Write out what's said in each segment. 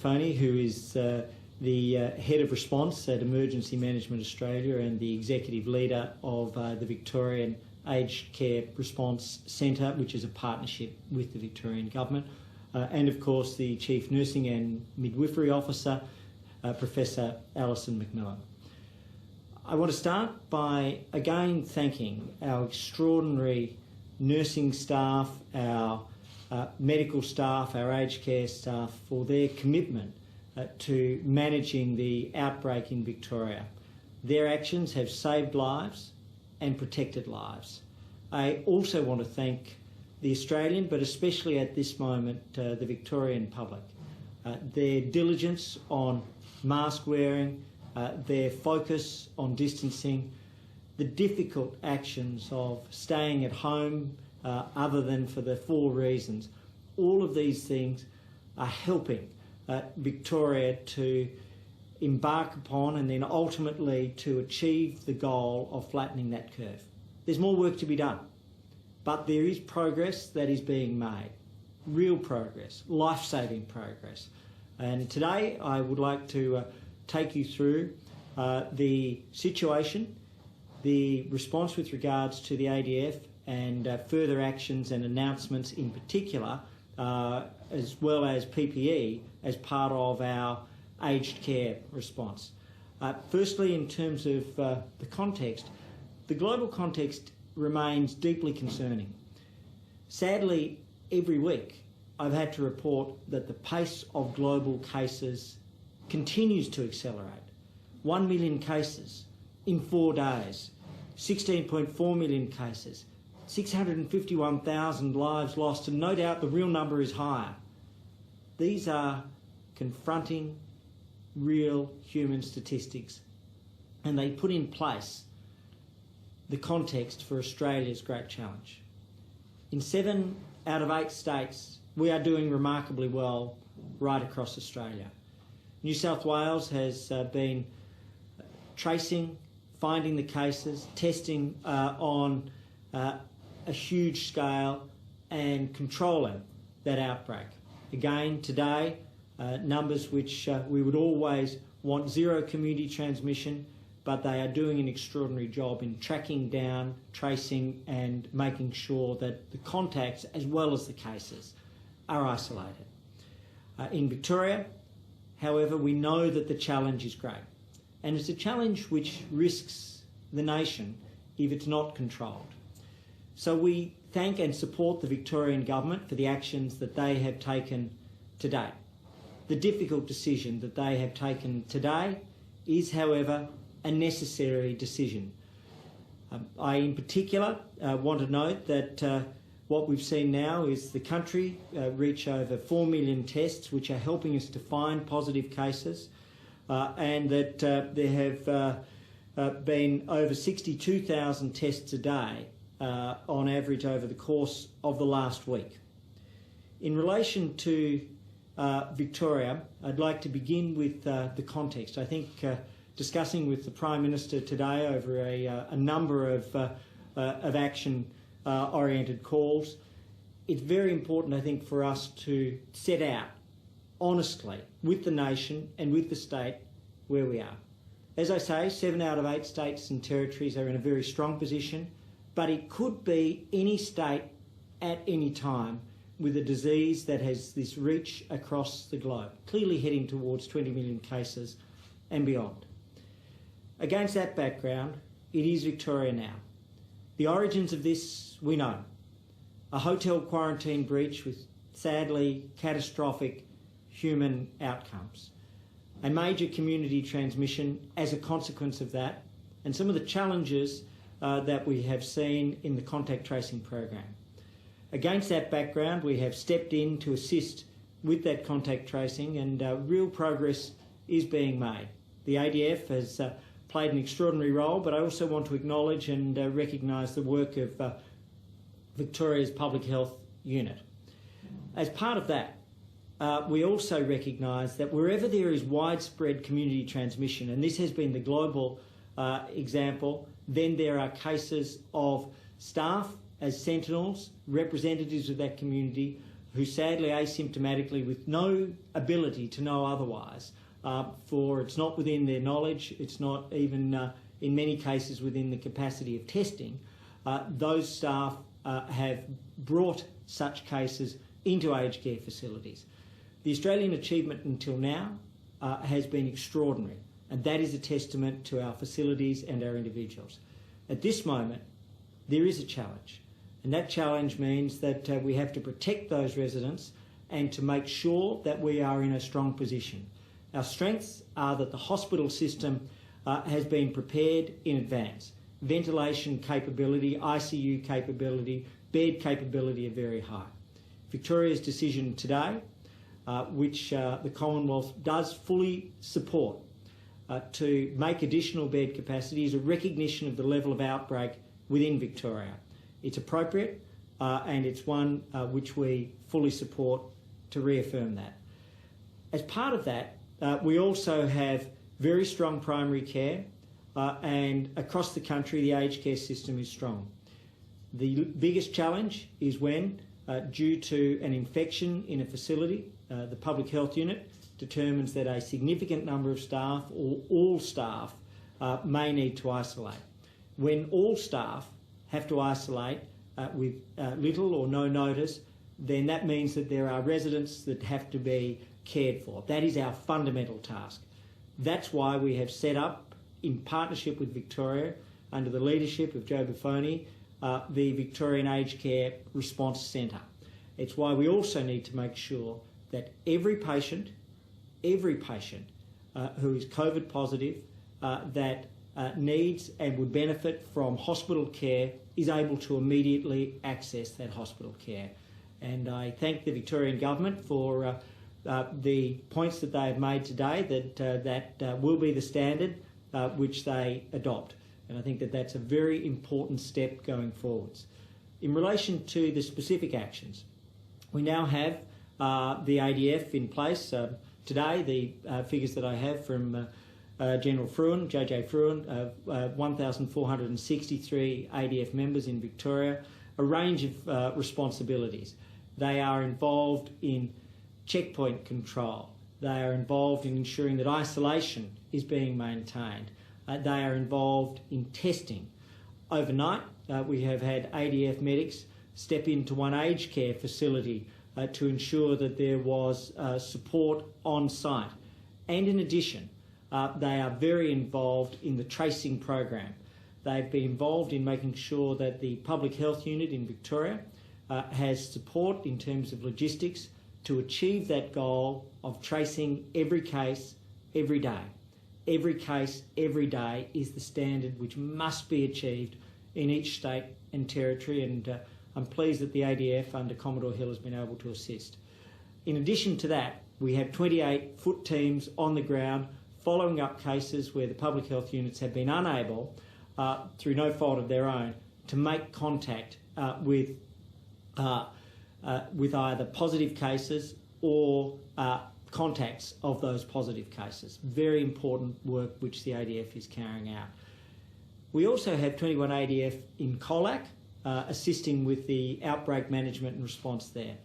Phoney, who is the Head of Response at Emergency Management Australia and the Executive Leader of the Victorian Aged Care Response Centre, which is a partnership with the Victorian Government, and of course the Chief Nursing and Midwifery Officer, Professor Alison McMillan. I want to start by again thanking our extraordinary nursing staff, our medical staff, our aged care staff for their commitment to managing the outbreak in Victoria. Their actions have saved lives and protected lives. I also want to thank the Australian, but especially at this moment, the Victorian public. Their diligence on mask wearing, their focus on distancing, the difficult actions of staying at home other than for the 4 reasons. All of these things are helping Victoria to embark upon and then ultimately to achieve the goal of flattening that curve. There's more work to be done, but there is progress that is being made, real progress, life-saving progress. And today I would like to take you through the situation, the response with regards to the ADF and further actions and announcements in particular, as well as PPE as part of our aged care response. Firstly, in terms of the context, the global context remains deeply concerning. Sadly, every week I've had to report that the pace of global cases continues to accelerate. 1 million cases in 4 days, 16.4 million cases, 651,000 lives lost, and no doubt the real number is higher. These are confronting real human statistics, and they put in place the context for Australia's great challenge. In 7 out of 8 states, we are doing remarkably well right across Australia. New South Wales has been tracing, finding the cases, testing on a huge scale and controlling that outbreak. Again, today, numbers which we would always want zero community transmission, but they are doing an extraordinary job in tracking down, tracing and making sure that the contacts as well as the cases are isolated. In Victoria, however, we know that the challenge is great, and it's a challenge which risks the nation if it's not controlled. So we thank and support the Victorian Government for the actions that they have taken to date. The difficult decision that they have taken today is, however, a necessary decision. I, in particular, want to note that what we've seen now is the country reach over 4 million tests, which are helping us to find positive cases, and that there have been over 62,000 tests a day on average over the course of the last week. In relation to Victoria, I'd like to begin with the context. I think discussing with the Prime Minister today over a number of action-oriented calls, it's very important, I think, for us to set out honestly with the nation and with the state where we are. As I say, 7 out of 8 states and territories are in a very strong position, but it could be any state at any time with a disease that has this reach across the globe, clearly heading towards 20 million cases and beyond. Against that background, it is Victoria now. The origins of this we know. A hotel quarantine breach with sadly catastrophic human outcomes. A major community transmission as a consequence of that, and some of the challenges that we have seen in the contact tracing program. Against that background, we have stepped in to assist with that contact tracing, and real progress is being made. The ADF has played an extraordinary role, but I also want to acknowledge and recognise the work of Victoria's Public Health Unit. As part of that, we also recognise that wherever there is widespread community transmission, and this has been the global example, then there are cases of staff as sentinels, representatives of that community, who sadly asymptomatically with no ability to know otherwise, for it's not within their knowledge, it's not even in many cases within the capacity of testing, those staff have brought such cases into aged care facilities. The Australian achievement until now has been extraordinary, and that is a testament to our facilities and our individuals. At this moment, there is a challenge, and that challenge means that we have to protect those residents and to make sure that we are in a strong position. Our strengths are that the hospital system has been prepared in advance. Ventilation capability, ICU capability, bed capability are very high. Victoria's decision today, which the Commonwealth does fully support, to make additional bed capacity is a recognition of the level of outbreak within Victoria. It's appropriate and it's one which we fully support to reaffirm that. As part of that, we also have very strong primary care and across the country the aged care system is strong. The biggest challenge is when, due to an infection in a facility, the public health unit determines that a significant number of staff or all staff may need to isolate. When all staff have to isolate with little or no notice, then that means that there are residents that have to be cared for. That is our fundamental task. That's why we have set up, in partnership with Victoria, under the leadership of Joe Buffoni, the Victorian Aged Care Response Centre. It's why we also need to make sure that every patient who is COVID positive that needs and would benefit from hospital care is able to immediately access that hospital care. And I thank the Victorian Government for the points that they have made today, that will be the standard which they adopt. And I think that that's a very important step going forwards. In relation to the specific actions, we now have the ADF in place. Today, the figures that I have from General Fruin, JJ Fruin, 1,463 ADF members in Victoria, a range of responsibilities. They are involved in checkpoint control. They are involved in ensuring that isolation is being maintained. They are involved in testing. Overnight, we have had ADF medics step into one aged care facility to ensure that there was support on site. And in addition, they are very involved in the tracing program. They've been involved in making sure that the public health unit in Victoria has support in terms of logistics to achieve that goal of tracing every case every day. Every case every day is the standard which must be achieved in each state and territory, and I'm pleased that the ADF under Commodore Hill has been able to assist. In addition to that, we have 28 foot teams on the ground following up cases where the public health units have been unable, through no fault of their own, to make contact with either positive cases or contacts of those positive cases. Very important work which the ADF is carrying out. We also have 21 ADF in Colac, assisting with the outbreak management and response there.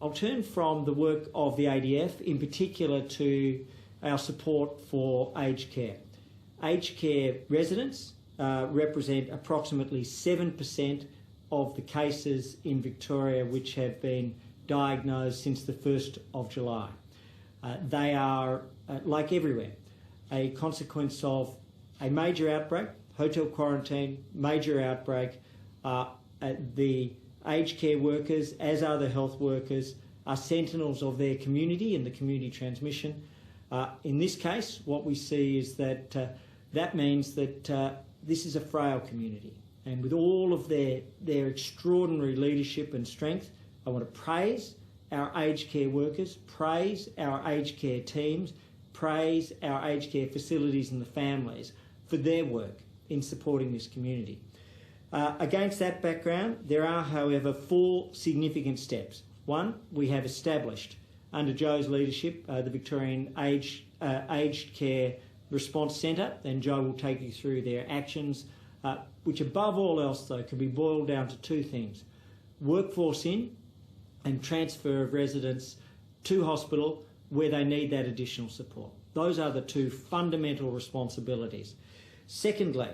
I'll turn from the work of the ADF in particular to our support for aged care. Aged care residents represent approximately 7% of the cases in Victoria which have been diagnosed since the 1st of July. They are, like everywhere, a consequence of a major outbreak, hotel quarantine, major outbreak. The aged care workers, as are the health workers, are sentinels of their community and the community transmission. In this case, what we see is that that means that this is a frail community. And with all of their extraordinary leadership and strength, I want to praise our aged care workers, praise our aged care teams, praise our aged care facilities and the families for their work in supporting this community. Against that background, there are, however, 4 significant steps. One, we have established, under Joe's leadership, the Victorian Aged Care Response Centre, and Joe will take you through their actions, which above all else, though, can be boiled down to 2 things: workforce in and transfer of residents to hospital where they need that additional support. Those are the two fundamental responsibilities. Secondly,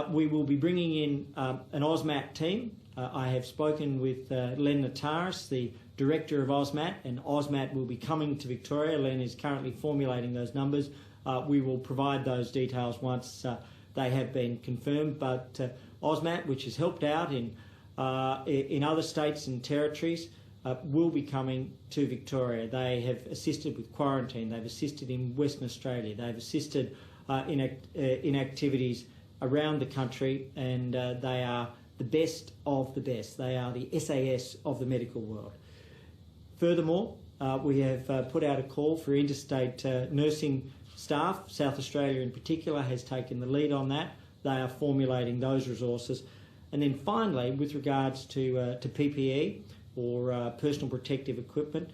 we will be bringing in an AUSMAT team. I have spoken with Len Nataris, the Director of AUSMAT, and AUSMAT will be coming to Victoria. Len is currently formulating those numbers. We will provide those details once they have been confirmed, but AUSMAT, which has helped out in other states and territories, will be coming to Victoria. They have assisted with quarantine, they've assisted in Western Australia, they've assisted in activities around the country, and they are the best of the best. They are the SAS of the medical world. Furthermore, we have put out a call for interstate nursing staff. South Australia in particular has taken the lead on that. They are formulating those resources. And then finally, with regards to PPE, or personal protective equipment,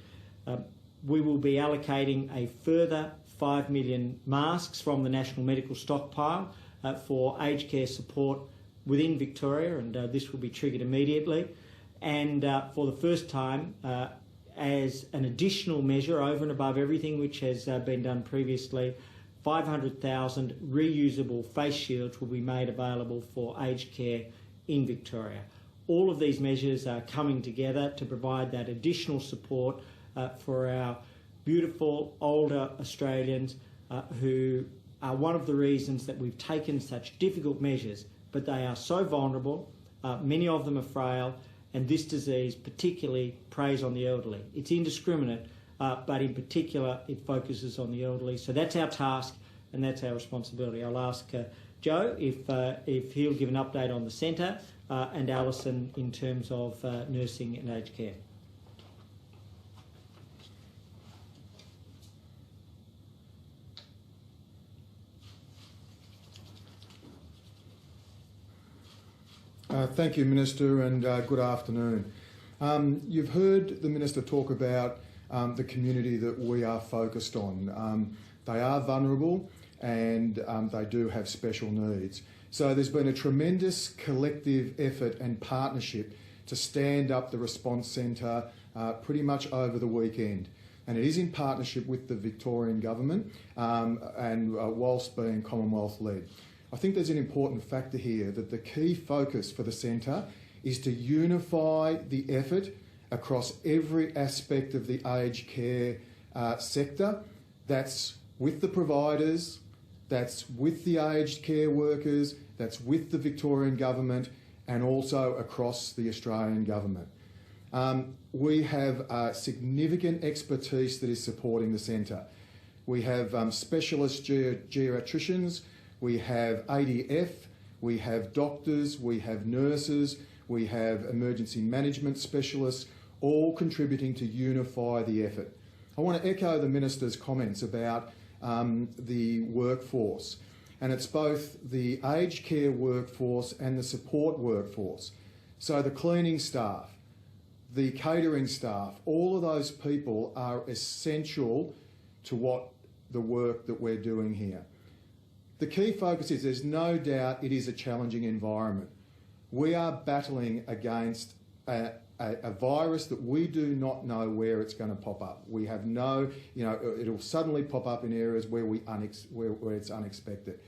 we will be allocating a further 5 million masks from the National Medical Stockpile for aged care support within Victoria, and this will be triggered immediately. And for the first time, as an additional measure over and above everything which has been done previously, 500,000 reusable face shields will be made available for aged care in Victoria. All of these measures are coming together to provide that additional support for our beautiful older Australians who are one of the reasons that we've taken such difficult measures, but they are so vulnerable, many of them are frail, and this disease particularly preys on the elderly. It's indiscriminate, but in particular it focuses on the elderly. So that's our task and that's our responsibility. I'll ask Joe if he'll give an update on the centre, and Alison in terms of nursing and aged care. Thank you, Minister, and good afternoon. You've heard the Minister talk about the community that we are focused on. They are vulnerable and they do have special needs. So there's been a tremendous collective effort and partnership to stand up the response centre pretty much over the weekend. And it is in partnership with the Victorian government and whilst being Commonwealth-led. I think there's an important factor here that the key focus for the centre is to unify the effort across every aspect of the aged care sector. That's with the providers, that's with the aged care workers, that's with the Victorian government and also across the Australian government. We have significant expertise that is supporting the centre. We have specialist geriatricians, we have ADF, we have doctors, we have nurses, we have emergency management specialists, all contributing to unify the effort. I want to echo the Minister's comments about the workforce, and it's both the aged care workforce and the support workforce. So the cleaning staff, the catering staff, all of those people are essential to what the work that we're doing here. The key focus is there's no doubt it is a challenging environment. We are battling against a virus that we do not know where it's going to pop up. We have no, it'll suddenly pop up in areas where where it's unexpected.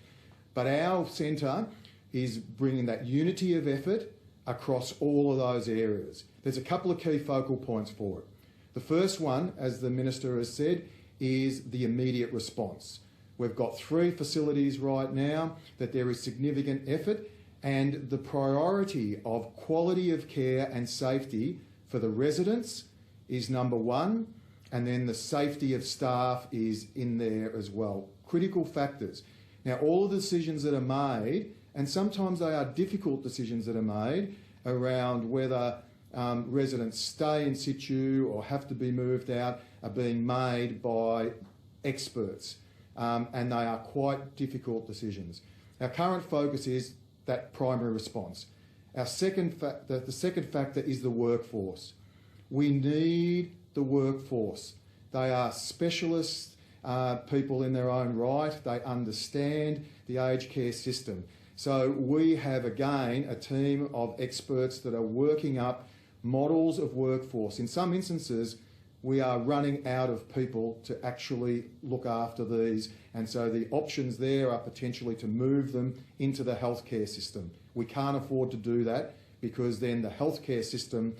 But our centre is bringing that unity of effort across all of those areas. There's a couple of key focal points for it. The first one, as the Minister has said, is the immediate response. We've got 3 facilities right now that there is significant effort, and the priority of quality of care and safety for the residents is number 1, and then the safety of staff is in there as well. Critical factors. Now, all of the decisions that are made, and sometimes they are difficult decisions that are made around whether residents stay in situ or have to be moved out, are being made by experts. And they are quite difficult decisions. Our current focus is that primary response. The second factor is the workforce. We need the workforce. They are specialist people in their own right. They understand the aged care system. So we have, again, a team of experts that are working up models of workforce. In some instances, we are running out of people to actually look after these, and so the options there are potentially to move them into the healthcare system. We can't afford to do that because then the healthcare system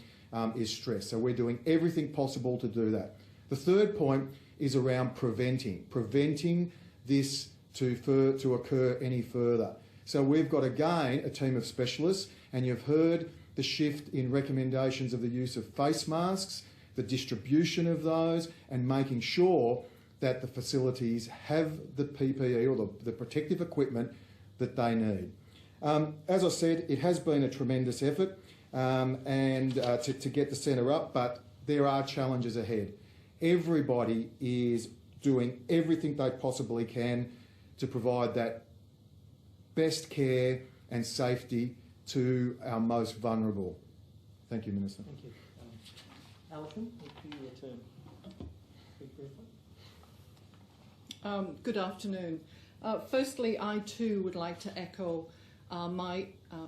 is stressed. So we're doing everything possible to do that. The third point is around preventing this to occur any further. So we've got, again, a team of specialists, and you've heard the shift in recommendations of the use of face masks, the distribution of those, and making sure that the facilities have the PPE or the protective equipment that they need. As I said, it has been a tremendous effort to get the centre up, but there are challenges ahead. Everybody is doing everything they possibly can to provide that best care and safety to our most vulnerable. Thank you, Minister. Thank you. Alison, if you return. Speak briefly. Good afternoon. Firstly, I too would like to echo my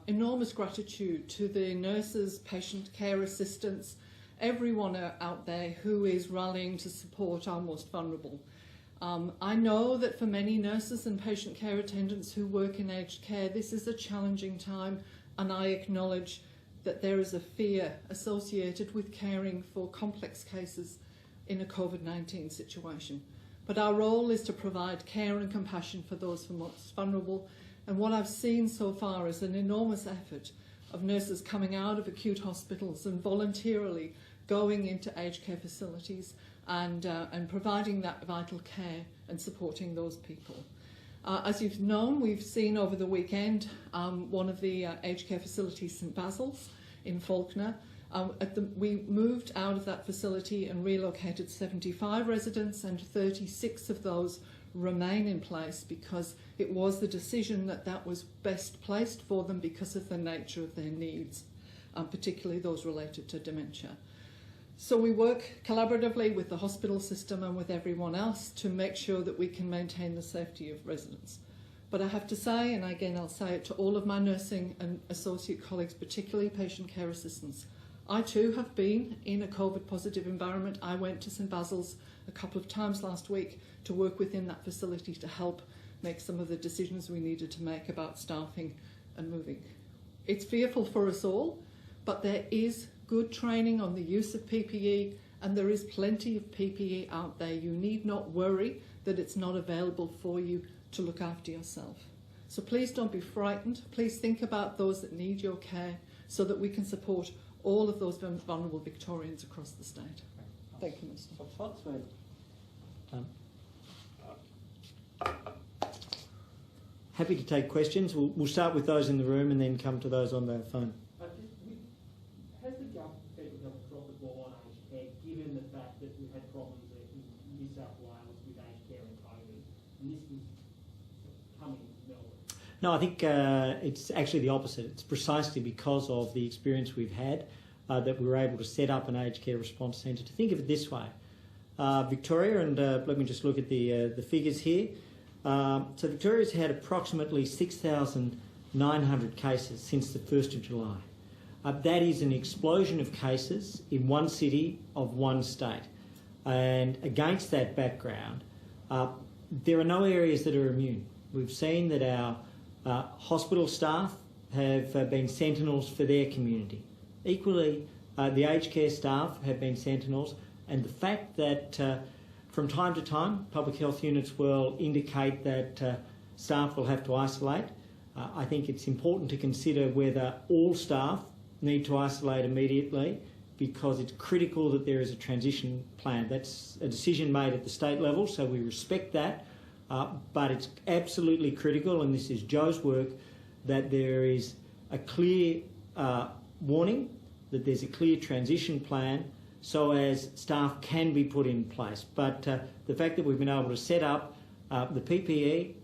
enormous gratitude to the nurses, patient care assistants, everyone out there who is rallying to support our most vulnerable. I know that for many nurses and patient care attendants who work in aged care, this is a challenging time, and I acknowledge that there is a fear associated with caring for complex cases in a COVID-19 situation. But our role is to provide care and compassion for those most vulnerable, and what I've seen so far is an enormous effort of nurses coming out of acute hospitals and voluntarily going into aged care facilities and providing that vital care and supporting those people. As you've known, we've seen over the weekend one of the aged care facilities, St Basil's in Falkner. We moved out of that facility and relocated 75 residents, and 36 of those remain in place because it was the decision that was best placed for them because of the nature of their needs, particularly those related to dementia. So we work collaboratively with the hospital system and with everyone else to make sure that we can maintain the safety of residents. But I have to say, and again I'll say it to all of my nursing and associate colleagues, particularly patient care assistants, I too have been in a COVID positive environment. I went to St Basil's a couple of times last week to work within that facility to help make some of the decisions we needed to make about staffing and moving. It's fearful for us all, but there is good training on the use of PPE, and there is plenty of PPE out there. You need not worry that it's not available for you to look after yourself. So please don't be frightened. Please think about those that need your care so that we can support all of those vulnerable Victorians across the state. Thank you, Minister. Happy to take questions. We'll start with those in the room and then come to those on the phone. Has the federal government dropped the ball on aged care, given the fact that we've had problems in New South Wales with aged care and COVID, and this was coming to Melbourne? No, I think it's actually the opposite. It's precisely because of the experience we've had that we were able to set up an aged care response centre. To think of it this way, Victoria, and let me just look at the figures here. So Victoria's had approximately 6,900 cases since the 1st of July. That is an explosion of cases in one city of one state. And against that background, there are no areas that are immune. We've seen that our hospital staff have been sentinels for their community. Equally, the aged care staff have been sentinels, and the fact that from time to time public health units will indicate that staff will have to isolate, I think it's important to consider whether all staff need to isolate immediately, because it's critical that there is a transition plan. That's a decision made at the state level, so we respect that, but it's absolutely critical, and this is Joe's work, that there is a clear warning, that there's a clear transition plan so as staff can be put in place. But the fact that we've been able to set up the PPE,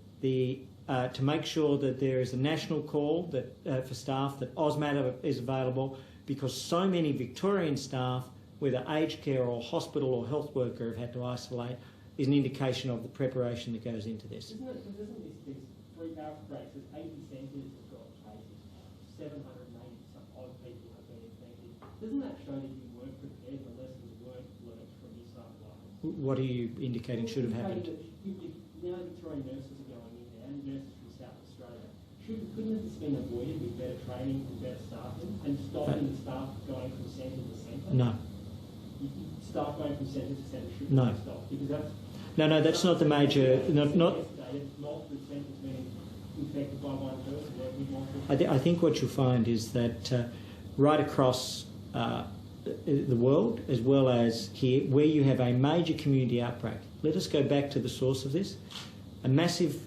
to make sure that there is a national call that for staff, that AusMat is available, because so many Victorian staff, whether aged care or hospital or health worker, have had to isolate, is an indication of the preparation that goes into this. Doesn't this three outbreaks, 80 centres have got cases, 780 some odd people have been infected. Doesn't that show that you weren't prepared, the lessons weren't learnt from New South Wales. What are you indicating should have happened? Now Victorian nurses are going in there, and nurses from South Australia. Couldn't this have been avoided with better training and better staffing, and stopping the staff going from centre to centre? No. Staff going from centre to centre should No. stop, because that's... No, that's not the major... Not multiple centres being infected by one person. I think what you'll find is that right across the world, as well as here, where you have a major community outbreak, let us go back to the source of this, a massive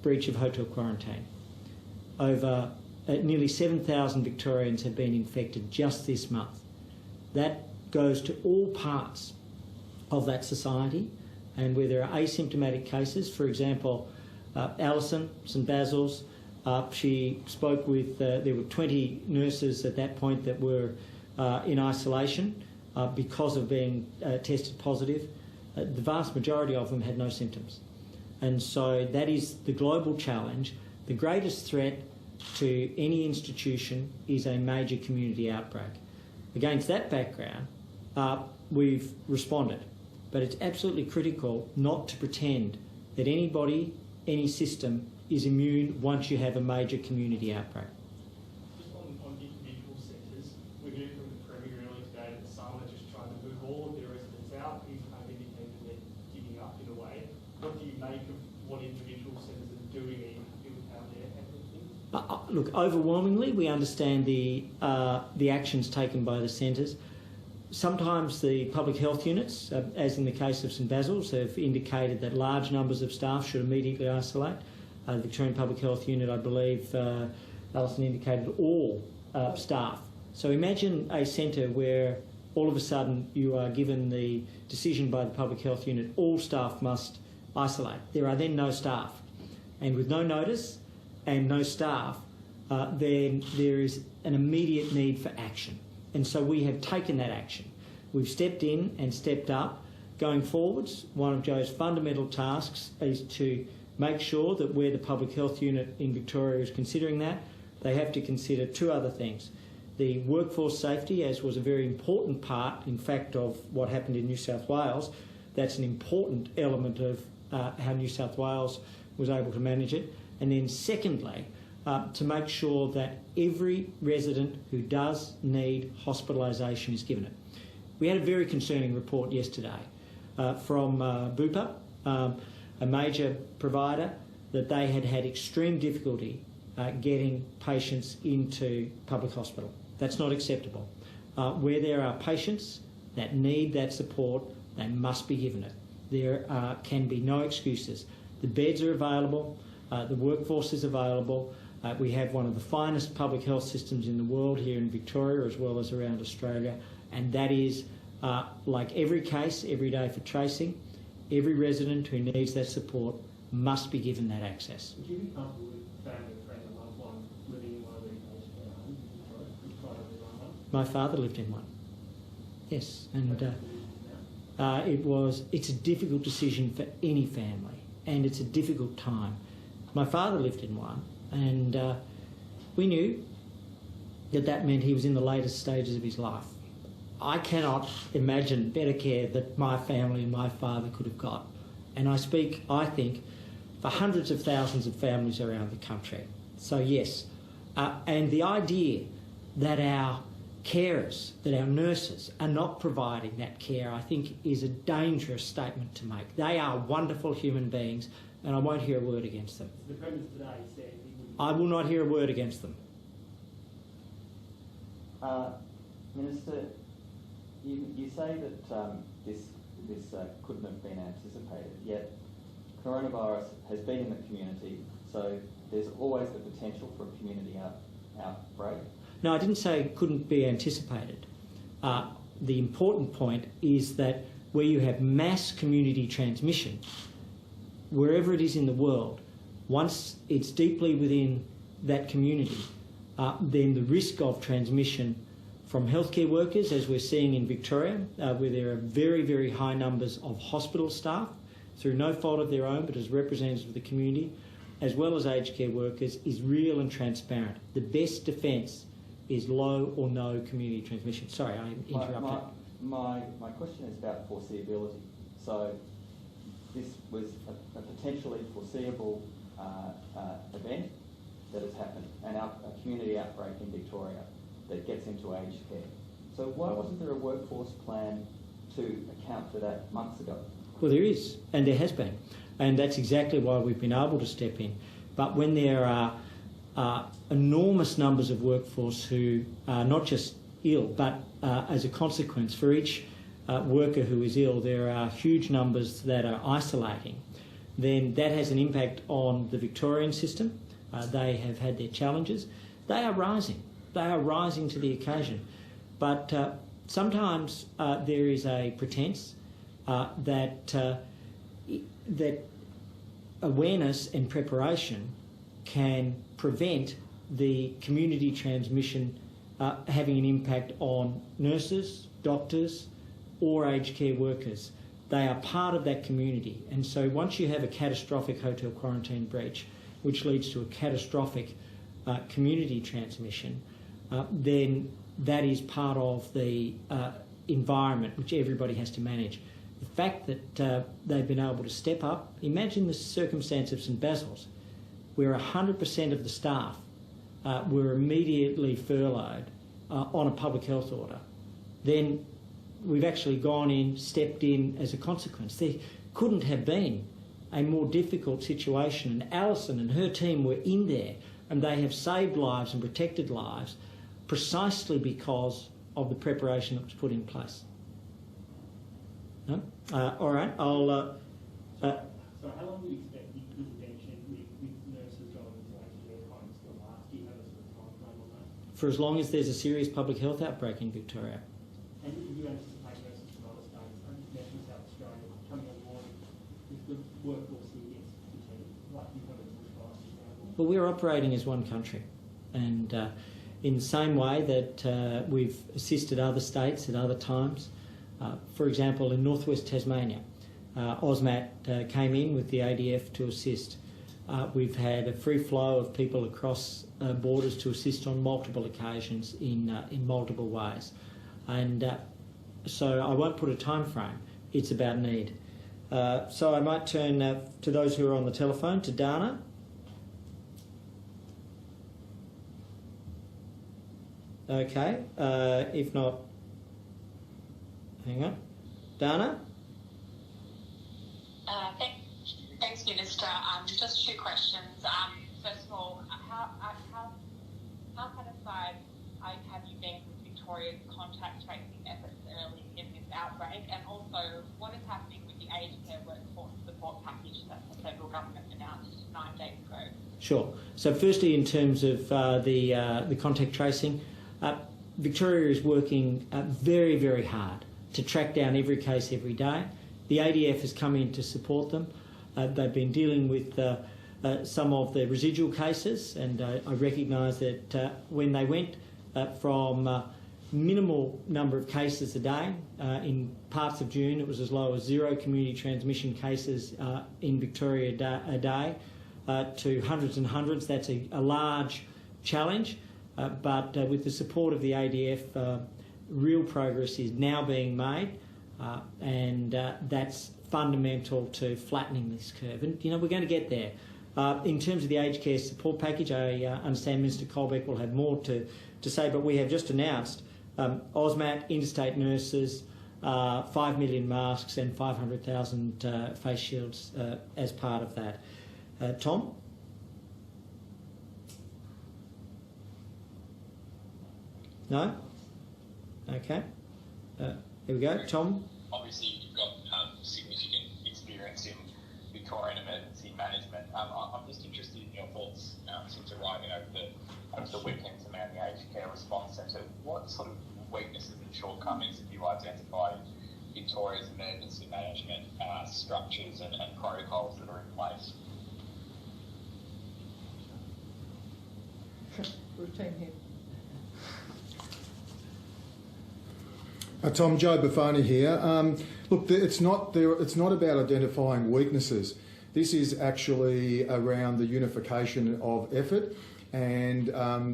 breach of hotel quarantine. Over nearly 7,000 Victorians have been infected just this month. That goes to all parts of that society, and where there are asymptomatic cases, for example, Alison, St Basil's, she spoke with, there were 20 nurses at that point that were in isolation because of being tested positive. The vast majority of them had no symptoms. And so that is the global challenge. The greatest threat to any institution is a major community outbreak. Against that background, we've responded. But it's absolutely critical not to pretend that anybody, any system, is immune once you have a major community outbreak. Just on individual centres, we knew from the Premier earlier today that some are just trying to move all of their residents out. He's kind of indicated that they're giving up in a way. What do you make of what individual centres are doing and how they're handling things? Look, overwhelmingly, we understand the actions taken by the centres. Sometimes the public health units, as in the case of St Basil's, have indicated that large numbers of staff should immediately isolate. The Victorian Public Health Unit, I believe, Alison indicated all staff. So imagine a centre where all of a sudden you are given the decision by the Public Health Unit, all staff must isolate. There are then no staff. And with no notice and no staff, then there is an immediate need for action. And so we have taken that action. We've stepped in and stepped up. Going forwards, one of Joe's fundamental tasks is to make sure that where the Public Health Unit in Victoria is considering that, they have to consider two other things. The workforce safety, as was a very important part, in fact, of what happened in New South Wales. That's an important element of how New South Wales was able to manage it. And then secondly, to make sure that every resident who does need hospitalisation is given it. We had a very concerning report yesterday from Bupa, a major provider, that they had had extreme difficulty getting patients into public hospital. That's not acceptable. Where there are patients that need that support, they must be given it. There can be no excuses. The beds are available, the workforce is available. We have one of the finest public health systems in the world here in Victoria as well as around Australia, and that is, like every case, every day for tracing, every resident who needs that support must be given that access. Would you be comfortable with family, friend and loved one living in one of these aged care homes in Victoria? My father lived in one, yes, and it's a difficult decision for any family, and it's a difficult time. My father lived in one, and we knew that meant he was in the latest stages of his life. I cannot imagine better care that my family and my father could have got. And I speak, I think, for hundreds of thousands of families around the country. So yes, and the idea that our carers, that our nurses are not providing that care, I think is a dangerous statement to make. They are wonderful human beings, and I won't hear a word against them. The Premier today said he would... I will not hear a word against them. Minister, you say that this couldn't have been anticipated, yet coronavirus has been in the community, so there's always the potential for a community outbreak. No, I didn't say it couldn't be anticipated. The important point is that where you have mass community transmission, wherever it is in the world, once it's deeply within that community, then the risk of transmission from healthcare workers, as we're seeing in Victoria, where there are very, very high numbers of hospital staff, through no fault of their own, but as representatives of the community, as well as aged care workers, is real and transparent. The best defence is low or no community transmission. Sorry, I interrupted. My question is about foreseeability. So this was a potentially foreseeable event that has happened, a community outbreak in Victoria that gets into aged care. So why wasn't there a workforce plan to account for that months ago? Well, there is, and there has been, and that's exactly why we've been able to step in. But when there are enormous numbers of workforce who are not just ill, but as a consequence, for each worker who is ill, there are huge numbers that are isolating, then that has an impact on the Victorian system. They have had their challenges. They are rising. They are rising to the occasion. But sometimes there is a pretense that awareness and preparation can prevent the community transmission having an impact on nurses, doctors, or aged care workers. They are part of that community. And so once you have a catastrophic hotel quarantine breach, which leads to a catastrophic community transmission, then that is part of the environment which everybody has to manage. The fact that they've been able to step up, imagine the circumstance of St Basil's, where 100% of the staff were immediately furloughed on a public health order. Then we've actually gone in, stepped in as a consequence. There couldn't have been a more difficult situation, and Alison and her team were in there, and they have saved lives and protected lives precisely because of the preparation that was put in place. No? All right, I'll... So how long do you expect the intervention with nurses going into aged care homes to last? Do you have a sort of time frame on that? For as long as there's a serious public health outbreak in Victoria. And do you anticipate nurses from other states, international South Australia, coming on board if the workforce here gets fatigued, like you've got in bushfires, for example? Well, we're operating as one country, and in the same way that we've assisted other states at other times. For example, in northwest Tasmania, AUSMAT came in with the ADF to assist. We've had a free flow of people across borders to assist on multiple occasions in multiple ways. And so I won't put a time frame, it's about need. So I might turn to those who are on the telephone, to Dana. Okay, if not, hang on. Dana? Thanks, Minister. Just two questions. First of all, how satisfied have you been with Victoria's contact tracing efforts early in this outbreak? And also, what is happening with the aged care workforce support package that the federal government announced 9 days ago? Sure. So firstly, in terms of the contact tracing, Victoria is working very, very hard to track down every case every day. The ADF has come in to support them. They've been dealing with some of the residual cases, and I recognise that when they went from minimal number of cases a day, in parts of June it was as low as 0 community transmission cases in Victoria a day, to hundreds and hundreds. That's a large challenge, but with the support of the ADF, real progress is now being made, and that's fundamental to flattening this curve. And, you know, we're going to get there. In terms of the aged care support package, I understand Minister Colbeck will have more to say, but we have just announced AUSMAT, interstate nurses, 5 million masks and 500,000 face shields as part of that. Tom? No? Okay. Here we go. Tom? Obviously, you've got significant experience in Victorian emergency management. I'm just interested in your thoughts since arriving over the weekend to man the Aged Care Response Centre. What sort of weaknesses and shortcomings have you identified in Victoria's emergency management structures and protocols that are in place? Routine here. Tom, Joe Buffoni here. Look, it's not about identifying weaknesses. This is actually around the unification of effort. and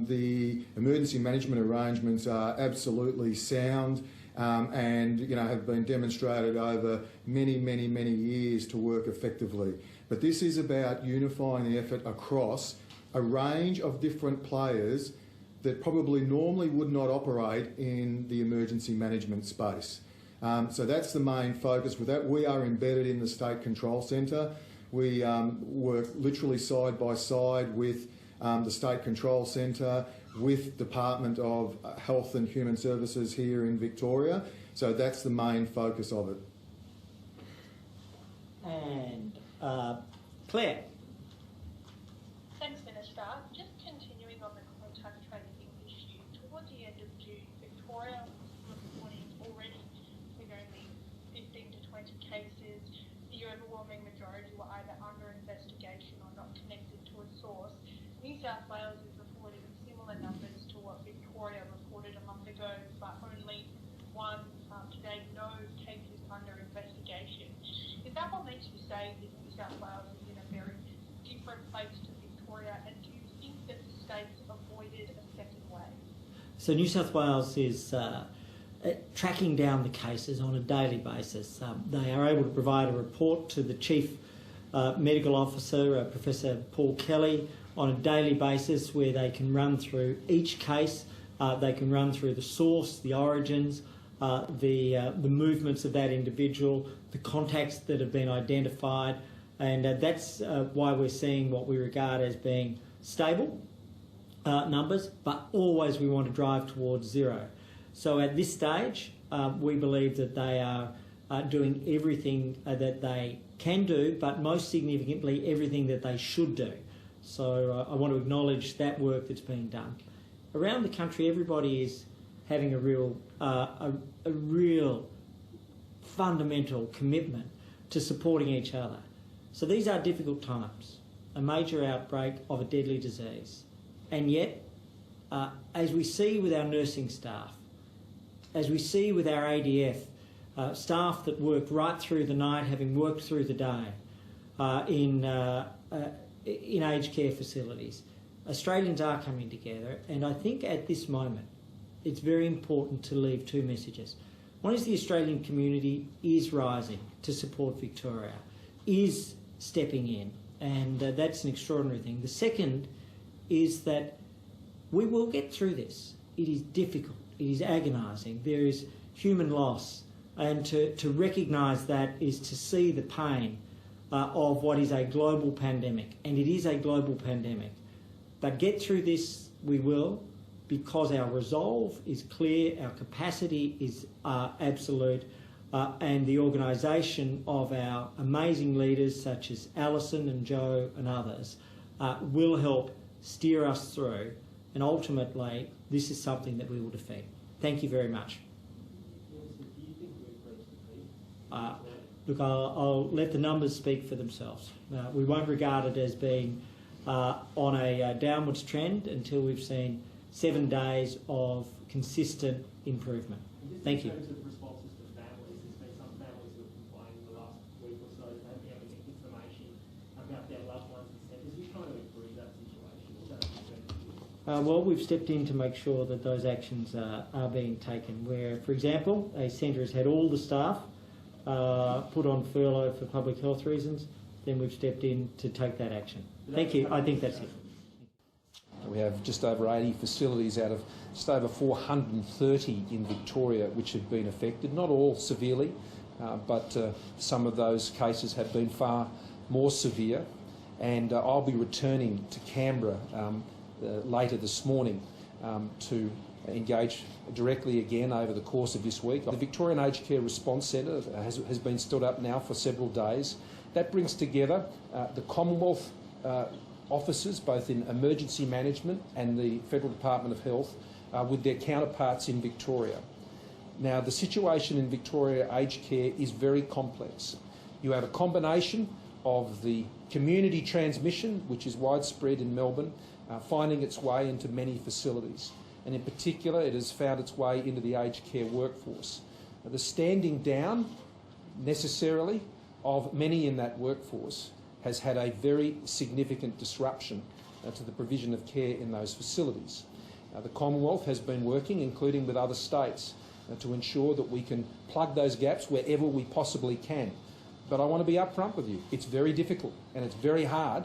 the emergency management arrangements are absolutely sound and have been demonstrated over many years to work effectively. But this is about unifying the effort across a range of different players that probably normally would not operate in the emergency management space. So that's the main focus. With that, we are embedded in the State Control Centre. We work literally side by side with the State Control Centre, with Department of Health and Human Services here in Victoria. So that's the main focus of it. And Claire. Thanks, Minister. Just continuing on the contact tracing issue, towards the end of June, Victoria was reporting already with only 15 to 20 cases. The overwhelming majority were either under investigation or not connected to a source. New South Wales is reporting similar numbers to what Victoria reported a month ago, but only one, today, no cases under investigation. Is that what makes you say that New South Wales is in a very different place to Victoria, and do you think that the states avoided a second wave? So New South Wales is tracking down the cases on a daily basis. They are able to provide a report to the Chief Medical Officer, Professor Paul Kelly, on a daily basis where they can run through each case, they can run through the source, the origins, the movements of that individual, the contacts that have been identified, and that's why we're seeing what we regard as being stable numbers, but always we want to drive towards zero. So at this stage, we believe that they are doing everything that they can do, but most significantly everything that they should do. So I want to acknowledge that work that's being done. Around the country, everybody is having a real fundamental commitment to supporting each other. So these are difficult times, a major outbreak of a deadly disease. And yet, as we see with our nursing staff, as we see with our ADF, staff that worked right through the night, having worked through the day in aged care facilities, Australians are coming together, and I think at this moment it's very important to leave two messages. One is the Australian community is rising to support Victoria, is stepping in, and that's an extraordinary thing. The second is that we will get through this. It is difficult, it is agonising, there is human loss, and to recognise that is to see the pain of what is a global pandemic, and it is a global pandemic. But get through this we will, because our resolve is clear, our capacity is absolute, and the organisation of our amazing leaders such as Alison and Joe and others will help steer us through, and ultimately this is something that we will defend. Thank you very much. Look, I'll let the numbers speak for themselves. We won't regard it as being on a downwards trend until we've seen 7 days of consistent improvement. Thank you. In terms of responses to families, there's been some families who have complained in the last week or so that they haven't been able to get information about their loved ones in centres. Are you trying to improve that situation? Well, we've stepped in to make sure that those actions are being taken. Where, for example, a centre has had all the staff put on furlough for public health reasons, then we've stepped in to take that action. Thank you. I think that's it. We have just over 80 facilities out of just over 430 in Victoria which have been affected, not all severely, but some of those cases have been far more severe. And I'll be returning to Canberra later this morning to engage directly again over the course of this week. The Victorian Aged Care Response Centre has been stood up now for several days. That brings together the Commonwealth officers, both in emergency management and the Federal Department of Health, with their counterparts in Victoria. Now, the situation in Victoria aged care is very complex. You have a combination of the community transmission, which is widespread in Melbourne, finding its way into many facilities. And in particular, it has found its way into the aged care workforce. The standing down, necessarily, of many in that workforce has had a very significant disruption to the provision of care in those facilities. The Commonwealth has been working, including with other states, to ensure that we can plug those gaps wherever we possibly can. But I want to be upfront with you. It's very difficult and it's very hard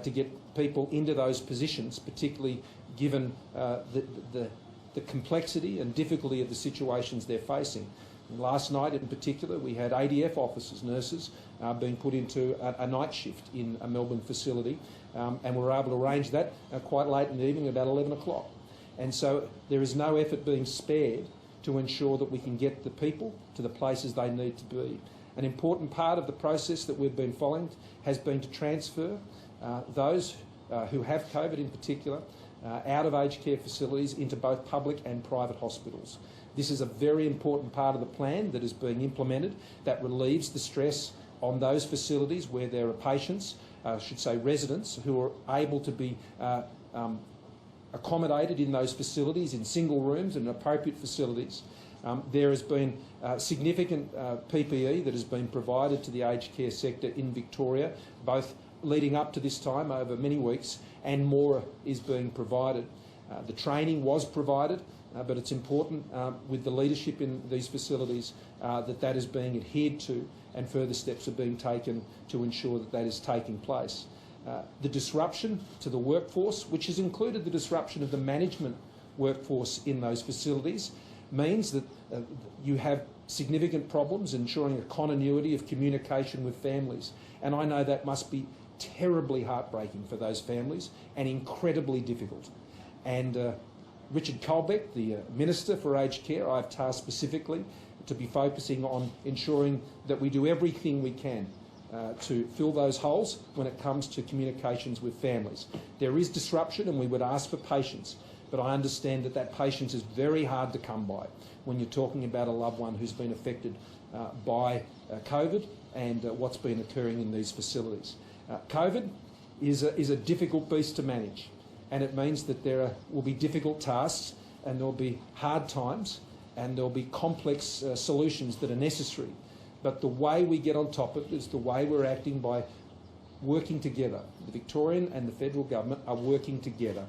to get people into those positions, particularly given the complexity and difficulty of the situations they're facing. And last night in particular, we had ADF officers, nurses, being put into a night shift in a Melbourne facility, and we were able to arrange that quite late in the evening, about 11 o'clock. And so there is no effort being spared to ensure that we can get the people to the places they need to be. An important part of the process that we've been following has been to transfer those who have COVID in particular out of aged care facilities into both public and private hospitals. This is a very important part of the plan that is being implemented that relieves the stress on those facilities where there are patients, I should say residents, who are able to be accommodated in those facilities in single rooms and appropriate facilities. There has been significant PPE that has been provided to the aged care sector in Victoria, both leading up to this time over many weeks, and more is being provided. The training was provided, but it's important with the leadership in these facilities that is being adhered to, and further steps are being taken to ensure that that is taking place. The disruption to the workforce, which has included the disruption of the management workforce in those facilities, means that you have significant problems ensuring a continuity of communication with families. And I know that must be terribly heartbreaking for those families and incredibly difficult. And Richard Colbeck, the Minister for Aged Care, I've tasked specifically to be focusing on ensuring that we do everything we can to fill those holes when it comes to communications with families. There is disruption and we would ask for patience, but I understand that that patience is very hard to come by when you're talking about a loved one who's been affected by COVID and what's been occurring in these facilities. COVID is a difficult beast to manage, and it means that there will be difficult tasks and there will be hard times and there will be complex solutions that are necessary. But the way we get on top of it is the way we're acting by working together. The Victorian and the federal government are working together